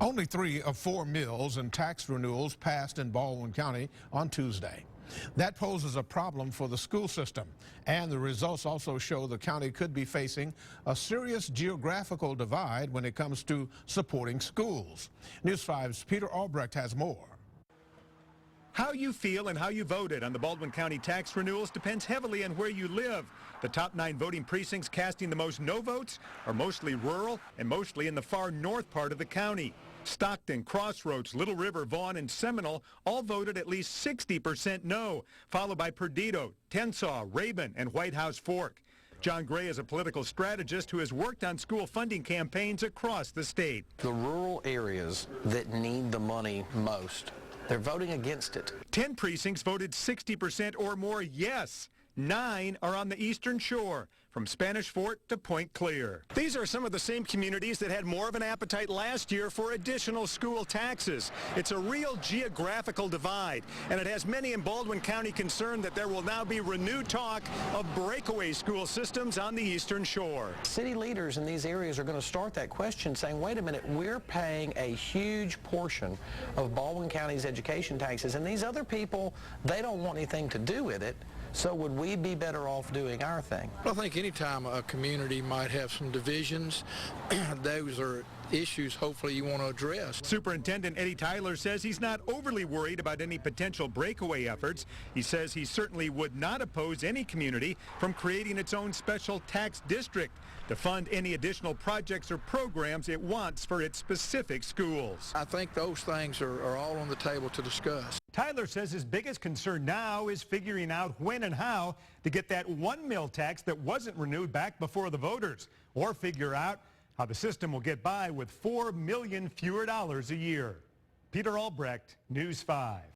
Only 3 of 4 mills and tax renewals passed in Baldwin County on Tuesday. That poses a problem for the school system, and the results also show the county could be facing a serious geographical divide when it comes to supporting schools. News 5's Peter Albrecht has more. How you feel and how you voted on the Baldwin County tax renewals depends heavily on where you live. The top 9 voting precincts casting the most no votes are mostly rural and mostly in the far north part of the county. Stockton, Crossroads, Little River, Vaughn, and Seminole all voted at least 60% no, followed by Perdido, Tensas, Rabun, and White House Fork. John Gray is a political strategist who has worked on school funding campaigns across the state. The rural areas that need the money most, they're voting against it. 10 precincts voted 60% or more yes. 9 are on the eastern shore, from Spanish Fort to Point Clear. These are some of the same communities that had more of an appetite last year for additional school taxes. It's a real geographical divide, and it has many in Baldwin County concerned that there will now be renewed talk of breakaway school systems on the eastern shore. City leaders in these areas are going to start that question saying, wait a minute, we're paying a huge portion of Baldwin County's education taxes, and these other people, they don't want anything to do with it. So would we be better off doing our thing? I think anytime a community might have some divisions, those are issues hopefully you want to address. Superintendent Eddie Tyler says he's not overly worried about any potential breakaway efforts. He says he certainly would not oppose any community from creating its own special tax district to fund any additional projects or programs it wants for its specific schools. I think those things are all on the table to discuss. Tyler says his biggest concern now is figuring out when and how to get that one mill tax that wasn't renewed back before the voters, or figure out how the system will get by with $4 million fewer dollars a year. Peter Albrecht, News 5.